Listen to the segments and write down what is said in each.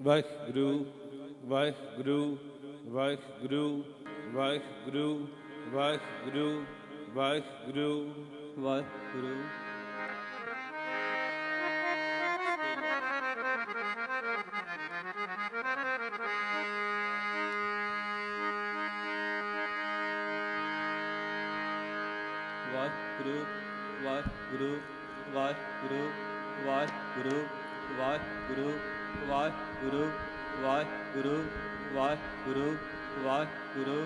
ਵਾਹਿਗੁਰੂ ਵਾਹਿਗੁਰੂ ਵਾਹਿਗੁਰੂ ਵਾਹਿਗੁਰੂ ਵਾਹਿਗੁਰੂ ਵਾਹਿਗੁਰੂ ਵਾਹਿਗੁਰੂ। ਵਾਹਿਗੁਰੂ ਵਾਹਿਗੁਰੂ ਵਾਹਿਗੁਰੂ ਵਾਹਿਗੁਰੂ ਵਾਹਿਗੁਰੂ ਵਾਹਿਗੁਰੂ ਵਾਹਿਗੁਰੂ ਵਾਹਿਗੁਰੂ ਵਾਹਿਗੁਰੂ।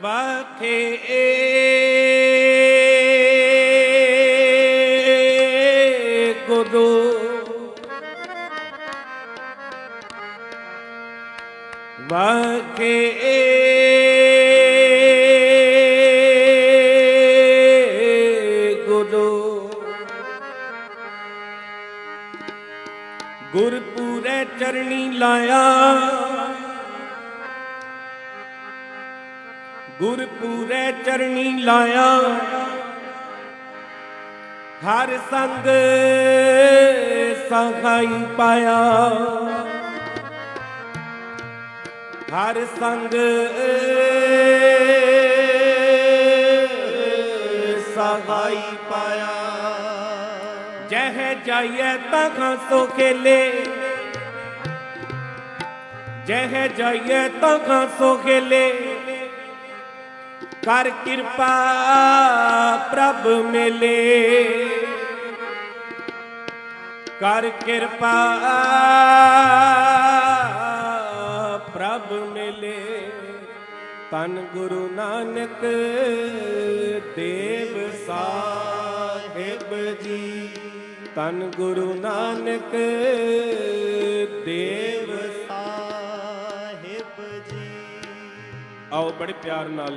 ਵਾਖੇ ਗੁਰੂ ਵਾਖੇ ਗੁਰੂ ਗੁਰਪੂਰੇ ਚਰਣੀ ਲਾਇਆ ਗੁਰਪੂਰੇ ਚਰਣੀ ਲਾਇਆ ਹਰ ਸੰਗ ਸਹਾਈ ਪਾਇਆ ਹਰ ਸੰਗ ਸਹਾਈ ਪਾਇਆ। ਜਹ ਜਾਈਏ ਤਹਾਂ ਸੋ ਖੇਲੇ ਜਹ ਜਾਈਏ ਤਹਾਂ ਸੋ ਖੇਲੇ ਕਰ ਕਿਰਪਾ ਪ੍ਰਭ ਮਿਲੇ ਕਰ ਕਿਰਪਾ ਪ੍ਰਭ ਮਿਲੇ। ਧੰਨ ਗੁਰੂ ਨਾਨਕ ਦੇਵ ਸਾਹਿਬ ਜੀ ਧੰਨ ਗੁਰੂ ਨਾਨਕ ਦੇਵ ਸਾਹਿਬ ਜੀ। ਆਓ ਬੜੇ ਪਿਆਰ ਨਾਲ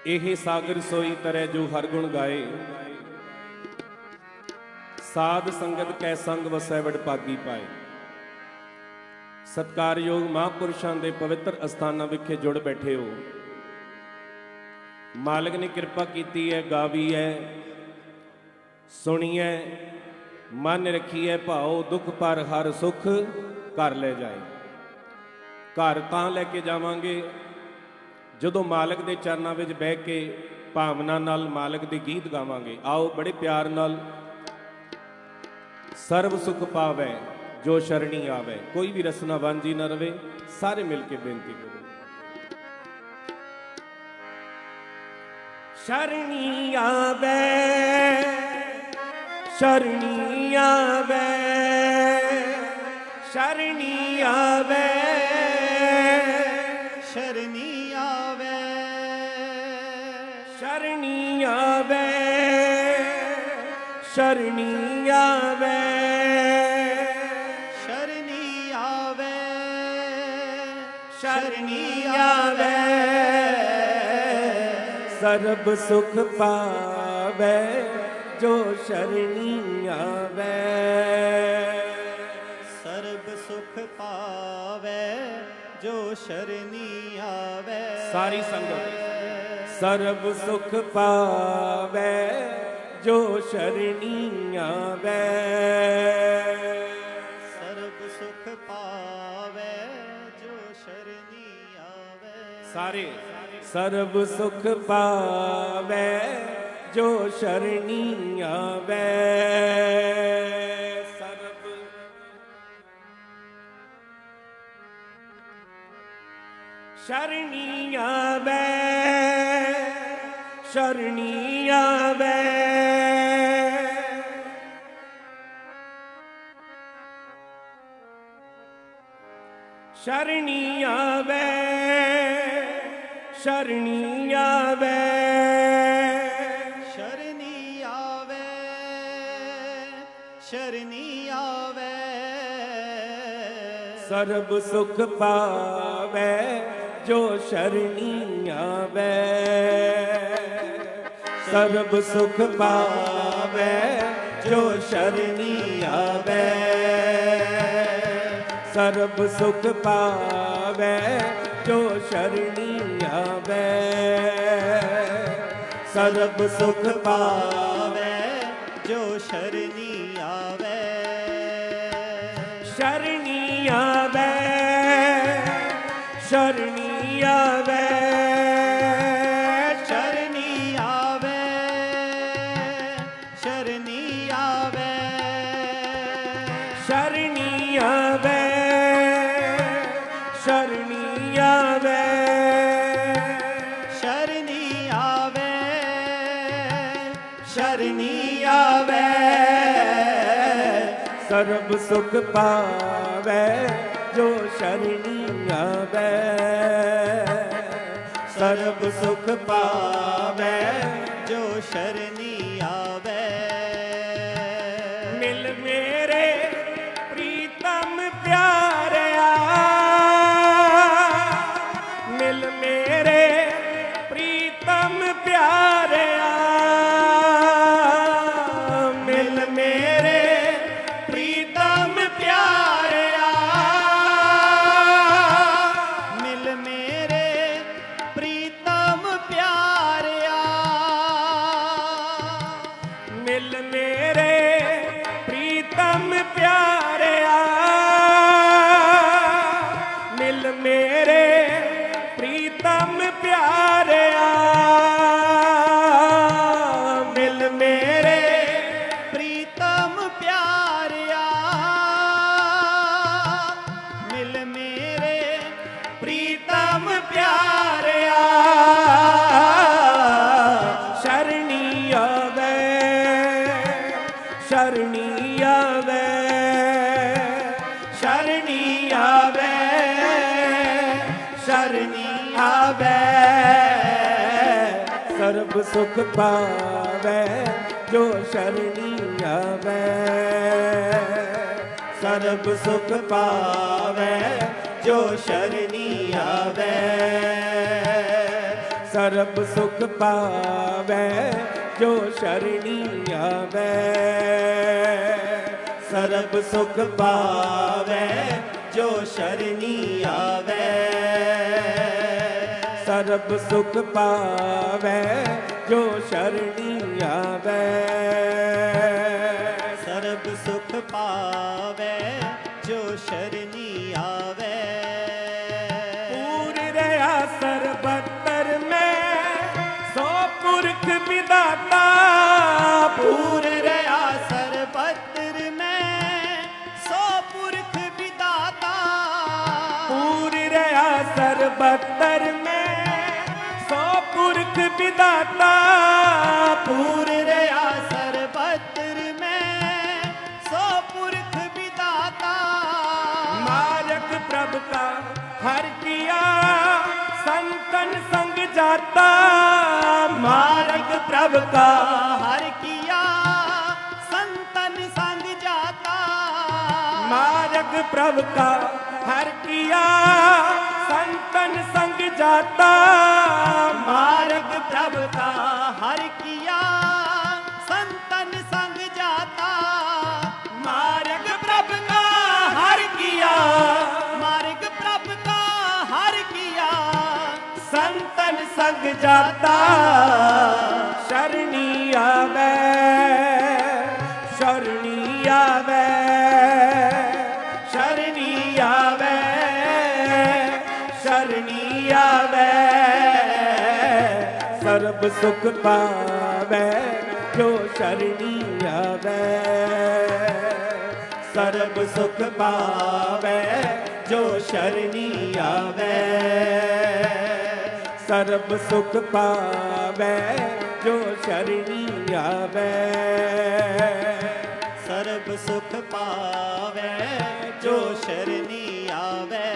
ਇਹ ਸਾਗਰ ਸੋਈ ਤਰੈ ਜੋ ਹਰ ਗੁਣ ਗਾਏ ਸਾਧ ਸੰਗਤ ਕੈ ਸੰਗ ਵਸੈ ਵਡ ਭਾਗੀ ਪਾਏ। ਸਤਿਕਾਰਯੋਗ ਮਹਾਂਪੁਰਸ਼ਾਂ ਦੇ ਪਵਿੱਤਰ ਅਸਥਾਨਾਂ ਵਿਖੇ ਜੁੜ ਬੈਠੇ ਹੋ। ਮਾਲਕ ਨੇ ਕਿਰਪਾ ਕੀਤੀ ਹੈ, ਗਾਵੀ ਹੈ, ਸੁਣੀ ਹੈ, ਮਨ ਰੱਖੀਐ ਭਾਉ ਦੁੱਖ ਪਰ ਹਰ ਸੁਖ ਘਰ ਲੈ ਜਾਏ। ਘਰ ਤਾਂ ਲੈ ਕੇ ਜਾਵਾਂਗੇ ਜਦੋਂ ਮਾਲਕ ਦੇ ਚਰਨਾਂ ਵਿੱਚ ਬਹਿ ਕੇ ਭਾਵਨਾ ਨਾਲ ਮਾਲਕ ਦੇ ਗੀਤ ਗਾਵਾਂਗੇ। ਆਓ ਬੜੇ ਪਿਆਰ ਨਾਲ ਸਰਬ ਸੁਖ ਪਾਵੈ ਜੋ ਸ਼ਰਣੀ ਆਵੈ। ਕੋਈ ਵੀ ਰਸਨਾ ਵਾਂਝੀ ਨਾ ਰਵੇ। ਸਾਰੇ ਮਿਲ ਕੇ ਬੇਨਤੀ ਕਰੋ। ਸ਼ਰਣੀ ਆਵੈ ਸ਼ਰਣੀ ਆਵੈ ਸ਼ਰਣੀ ਆਵੈ ਸ਼ਰਣੀ ਆਵੈ ਸ਼ਰਣੀ ਆਵੈ ਸ਼ਰਣੀ ਆਵੈ ਸ਼ਰਣੀ ਆਵੈ ਸ਼ਰਣੀ ਆਵੈ। ਸਰਬ ਸੁਖ ਪਾਵੈ ਜੋ ਸ਼ਰਣੀ ਆਵੈ ਸਰਬ ਸੁਖ ਪਾਵੈ ਜੋ ਸ਼ਰਣੀ ਆਵੈ। ਸਾਰੀ ਸੰਗਤ ਸਰਬ ਸੁਖ ਪਾਵੈ ਜੋ ਸ਼ਰਣੀ ਆਵੈ ਸਰਬ ਸੁਖ ਪਾਵੈ ਜੋ ਸ਼ਰਣੀ ਆਵੈ। ਸਾਰੇ ਸਰਬ ਸੁਖ ਪਾਵੈ ਜੋ ਸ਼ਰਣੀ ਆਵੈ ਸਰਬ ਸ਼ਰਣੀ ਆਵੈ ਸ਼ਰਣੀ ਆਵੈ ਸ਼ਰਣੀ ਆਵੈ ਸ਼ਰਣੀ ਆਵੈ ਸ਼ਰਣੀ ਆਵੈ ਸ਼ਰਣੀ ਆਵੈ ਸਰਬ ਸੁਖ ਪਾਵੈ ਜੋ ਸ਼ਰਣੀ ਆਵੈ। ਸਰਬ ਸੁਖ ਪਾਵੈ ਜੋ ਸ਼ਰਣੀ ਆਵੈ। ਸਰਬ ਸੁਖ ਪਾਵੈ ਜੋ ਸ਼ਰਣੀ ਆਵੈ। ਸਰਬ ਸੁਖ ਪਾਵੈ ਜੋ ਸ਼ਰਣੀ ਆਵੈ। ਸ਼ਰਣੀ ਆਵੈ ਸ਼ਰਣੀ ਆਵੈ। ਸ਼ਰਣੀ ਆਵੈ ਸ਼ਰਣੀ ਆਵੈ। ਸ਼ਰਣੀ ਆਵੈ ਸ਼ਰਣੀ ਆਵੈ। ਸ਼ਰਣੀ ਆਵੈ ਸ਼ਰਣੀ ਆਵੈ। ਸਰਬ ਸੁਖ ਪਾਵੈ ਜੋ ਸ਼ਰਣੀ ਆਵੈ। ਸਰਬ ਸੁਖ ਪਾਵੈ ਜੋ ਸ਼ਰਣੀ ਆਵੈ। ਮਿਲ ਮੇਰੇ ਪ੍ਰੀਤਮ ਪਿਆਰਿਆ। ਮਿਲ ਮੇਰੇ ਪ੍ਰੀਤਮ ਪਿਆਰਿਆ। ਮਿਲ ਮੇਰੇ ਪ੍ਰੀਤਮ ਪਿਆਰਿਆ। ਮਿਲ ਮੇਰੇ ਪ੍ਰੀਤਮ ਪਿਆਰਿਆ। ਮਿਲ ਮੇਰੇ ਪ੍ਰੀਤਮ ਪਿਆਰਿਆ। ਮਿਲ ਮੇਰੇ ਪ੍ਰੀਤਮ ਪਿਆਰਿਆ। ਮਿਲ ਮੇਰੇ ਪ੍ਰੀਤਮ ਪਿਆਰਿਆ। ਮਿਲ ਮੇਰੇ ਪ੍ਰੀਤਮ ਪਿਆਰਿਆ। ਸ਼ਰਣੀ ਆਵੈ ਸ਼ਰਣੀ ਆਵੈ। ਸ਼ਰਣੀ ਆਵੈ ਸ਼ਰਣੀ ਆਵੈ। ਸਰਬ ਸੁਖ ਪਾਵੈ ਜੋ ਸ਼ਰਣੀ ਆਵੈ। ਸਰਬ ਸੁਖ ਪਾਵੈ ਜੋ ਸ਼ਰਣੀ ਆਵੈ। ਸਰਬ ਸੁਖ ਪਾਵੈ ਜੋ ਸ਼ਰਣੀ ਆਵੈ। ਸਰਬ ਸੁਖ ਪਾਵੈ ਜੋ ਸ਼ਰਣੀ ਆਵੈ। ਸਰਬ ਸੁਖ ਪਾਵੈ ਜੋ ਸ਼ਰਣੀ ਆਵੈ। ਸਰਬ ਸੁਖ ਪਾਵੈ ਜੋ ਸ਼ਰਣੀ ਆਵੈ। ਪੂਰ ਰਹਾ ਸਰਬੱਤਰ ਮੈਂ ਸੋ ਪੁਰਖ ਵਿਦਾਤਾ। ਪੂਰ ਰਹਾ ਸਰਬੱਤਰ ਮੈਂ ਸੋ ਪੁਰਖ ਵਿਦਾਤਾ। ਪੂਰ ਰਹਾ ਸਰਬੱਤਰ ਮੈਂ ਸੋ ਪੁਰਖ ਵਿਦਾਤਾ। ਪੂਰ ਰਹਾ ਸਰਬੱਤਰ ਮੈਂ ਸੋ ਪੁਰਖ ਵਿਦਾਤਾ। ਮਾਰਗ ਪ੍ਰਭ ਕਾ ਹਰ ਕੀਆ ਸੰਤਨ ਸੰਗ ਜਾਤਾ। ਮਾਰਗ ਪ੍ਰਭ ਕਾ ਹਰ ਕੀਆ ਸੰਤਨ ਸੰਗ ਜਾਤਾ। ਮਾਰਗ ਪ੍ਰਭ ਕਾ ਹਰ ਕੀਆ ਸੰਤਨ ਸੰਗ ਜਾਤਾ। ਮਾਰਗ ਪ੍ਰਭ ਕਾ ਹਰ ਕੀਆ ਸੰਤਨ ਸੰਗ ਜਾਤਾ। ਮਾਰਗ ਪ੍ਰਭ ਕਾ ਹਰ ਕੀਆ ਮਾਰਗ ਪ੍ਰਭ ਕਾ ਹਰ ਕੀਆ ਸੰਤਨ ਸੰਗ ਜਾਤਾ। ਸ਼ਰਣੀ ਆਵੈ ਸ਼ਰਣੀ ਆਵੈ। ਸ਼ਰਣੀ ਆਵੈ ਸ਼ਰਣੀ ਆਵੈ। ਸਰਬ ਸੁਖ ਪਾਵੈ ਜੋ ਸ਼ਰਣੀ ਆਵੈ। ਸਰਬ ਸੁਖ ਪਾਵੈ ਜੋ ਸ਼ਰਣੀ ਆਵੈ। ਸਰਬ ਸੁਖ ਪਾਵੈ ਜੋ ਸ਼ਰਣੀ ਆਵੈ। ਸਰਬ ਸੁਖ ਪਾਵੈ ਜੋ ਸ਼ਰਣੀ ਆਵੈ।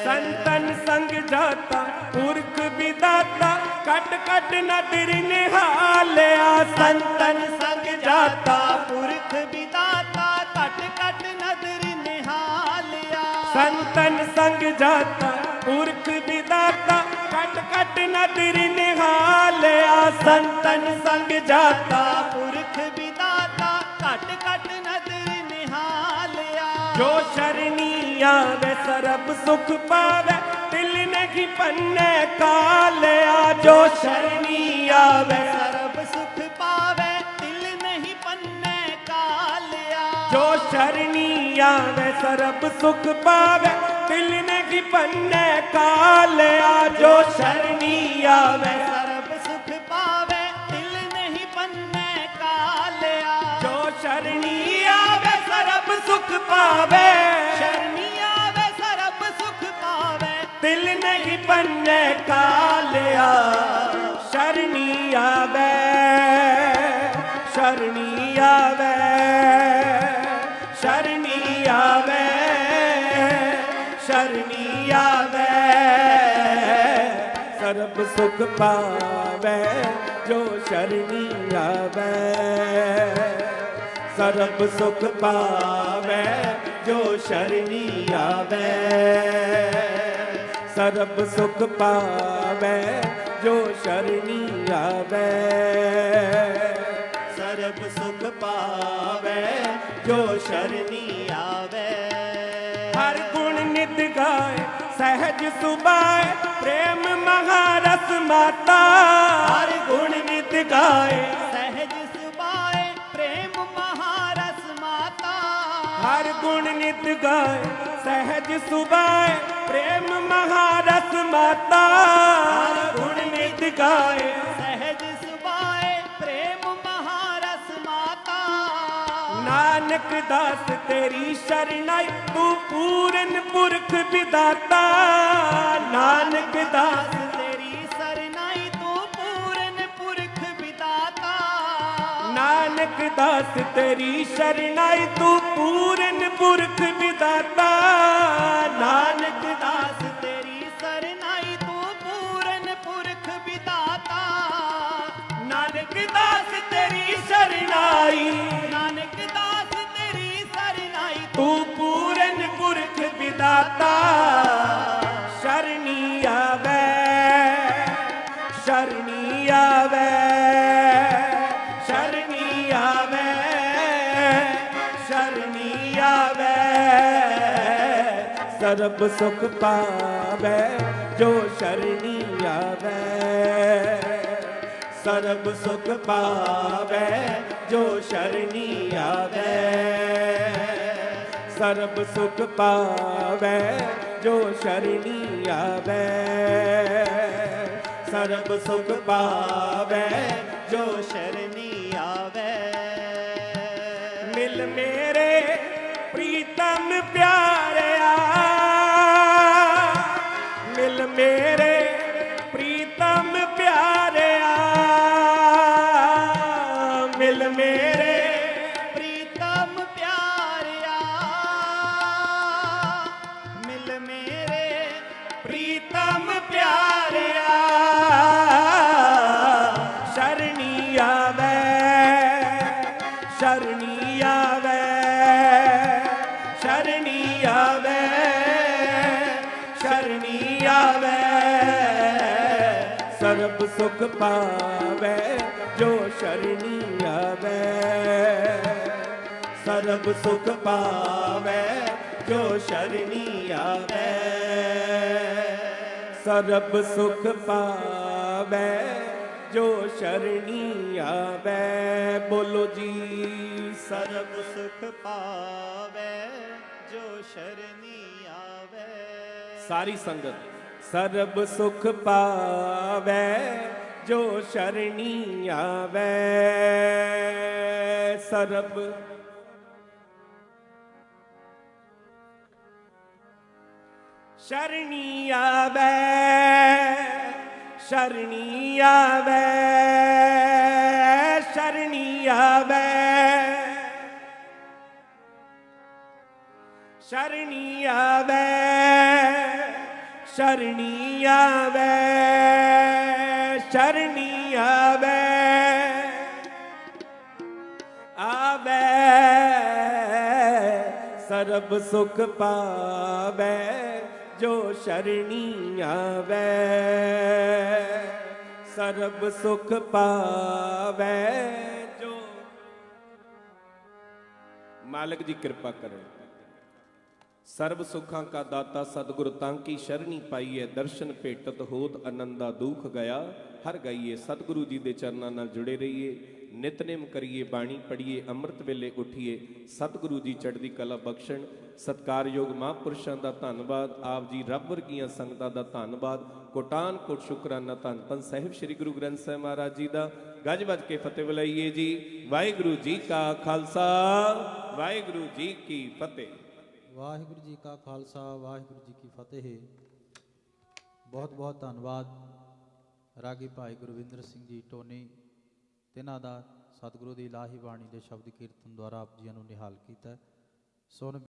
ਸੰਤਨ ਸੰਗ ਜਾਤਾ ਪੁਰਖ ਵਿਦਾਤਾ। ਕਟ ਕਟ ਨਦਰ ਨਿਹਾਲਿਆ। ਸੰਤਨ ਸੰਗ ਜਾਤਾ ਪੁਰਖ ਵਿਦਾਤਾ ਘਟ ਘਟ ਨਦਰ ਨਿਹਾਲਿਆ। संतन संग जाता पुरख विदाता कट कट नदर निहालिया संतन संग जाता पुरख विदाता कट कट नदर निहालिया जो शरणी आवे सरब सुख पावे दिल नहीं पन्ने कालिया जो शरणी आवे सरब सुख पावे दिल नहीं पन्ने कालिया जो शरणी आवे सरब सुख पावे दिल नहीं पन्ने कालिया जो शरणी आवे सरब सुख पावे दिल नहीं पन्ने कालिया जो शरणी आवे सरब सुख पावे शरणी आवे सरब सुख पावे दिल नहीं पन्ने कालिया शरणी आवे शरणी आवे शरणी आवे शरणी आवे सरब सुख पावे जो शरणी आवे सरब सुख पावे जो शरणी आवे सरब सुख पावे जो शरणी आवे सरब सुख पावे जो शरणी आवे हर गुण नित गाय सहज सुबाय प्रेम महारस माता हर गुण नित गाय सहज सुबाए प्रेम महारस माता हर गुण नित गाय सहज सुबाय प्रेम महारस माता हर गुण नित गाय सहज सुबाए प्रेम महारस माता नानक दास तेरी शरणाई तू पूरन पुरख विदाता नानक दास तेरी सरनाई तू पूरन पुरख विदाता नानक दास तेरी शरणाई तू पूरन पुरख विदाता नानक दास तेरी सरनाई तू पूरन पुरख विदाता नानक दास तेरी शरणाई नानक दास तेरी सरनाई तू पूरन पुरख विदाता शरणी आवे शरणी आवे शरणी आवे शरणी आवे सरब सुख पावे जो शरणी आवे सरब सुख पावे जो शरणी आवे सरब सुख पावे जो शरणी आवे सरब सुख पावे जो शरणी आवे मिल मेरे प्रीतम प्यारिया मिल मेरे प्रीतम प्यारिया मिल मेरे प्रीतम प्यारिया मिल मेरे प्रीतम प्यारिया शरणी आवे शरणी आवे शरणी आवे शरणी आवे सरब सुख पावे जो शरणी आवे सरब सुख पावे जो शरणी आवे सरब सुख पावे जो शरणी आवे बोलो जी सरब सुख पावे जो शरणी आवे सारी संगत सरब सुख पावे जो शरणी आवे सरब शरणी आवे शरणी आवे शरणी आवे शरणी आवे शरणी आवे शरणी आवे आवे ਸਰਬ ਸੁਖ ਪਾਵੈ ਜੋ ਸ਼ਰਣੀ ਆਵੈ, ਸਰਬ ਸੁਖ ਪਾਵੈ ਜੋ। ਮਾਲਕ ਜੀ ਕਿਰਪਾ ਕਰਨ। ਸਰਬ ਸੁਖਾਂ ਕਾ ਦਾਤਾ ਸਤਿਗੁਰ ਤਾਂ ਕੀ ਸ਼ਰਣੀ ਪਾਈਐ, ਦਰਸ਼ਨ ਭੇਟਤ ਹੋਤ ਆਨੰਦਾ ਦੁਖ ਗਿਆ। ਹਰ ਗਾਈਏ ਸਤਿਗੁਰੂ ਜੀ ਦੇ ਚਰਨਾਂ ਨਾਲ ਜੁੜੇ ਰਹੀਏ, ਨਿਤਨੇਮ ਕਰੀਏ, ਬਾਣੀ ਪੜ੍ਹੀਏ, ਅੰਮ੍ਰਿਤ ਵੇਲੇ ਉੱਠੀਏ। ਸਤਿਗੁਰੂ ਜੀ ਚੜ੍ਹਦੀ ਕਲਾ ਬਖਸ਼ਣ। ਸਤਿਕਾਰਯੋਗ ਮਹਾਂਪੁਰਸ਼ਾਂ ਦਾ ਧੰਨਵਾਦ, ਆਪ ਜੀ ਰੱਬ ਵਰਗੀਆਂ ਸੰਗਤਾਂ ਦਾ ਧੰਨਵਾਦ, ਕੋਟਾਨ ਕੋਟ ਸ਼ੁਕਰਾਨਾ ਧੰਨ ਧੰਨ ਸਾਹਿਬ ਸ੍ਰੀ ਗੁਰੂ ਗ੍ਰੰਥ ਸਾਹਿਬ ਮਹਾਰਾਜ ਜੀ ਦਾ। ਗੱਜ ਵੱਜ ਕੇ ਫਤਿਹ ਬੁਲਾਈਏ ਜੀ। ਵਾਹਿਗੁਰੂ ਜੀ ਕਾ ਖਾਲਸਾ, ਵਾਹਿਗੁਰੂ ਜੀ ਕੀ ਫਤਿਹ। ਵਾਹਿਗੁਰੂ ਜੀ ਕਾ ਖਾਲਸਾ, ਵਾਹਿਗੁਰੂ ਜੀ ਕੀ ਫਤਿਹ। ਬਹੁਤ ਬਹੁਤ ਧੰਨਵਾਦ ਰਾਗੀ ਭਾਈ ਗੁਰਵਿੰਦਰ ਸਿੰਘ ਜੀ ਟੋਨੀ, ਤਿਨਾਂ ਦਾ ਸਤਿਗੁਰੂ ਦੀ ਇਲਾਹੀ ਬਾਣੀ ਦੇ ਸ਼ਬਦ ਕੀਰਤਨ ਦੁਆਰਾ ਆਪ ਜੀਆਂ ਨੂੰ ਨਿਹਾਲ ਕੀਤਾ। ਸੋ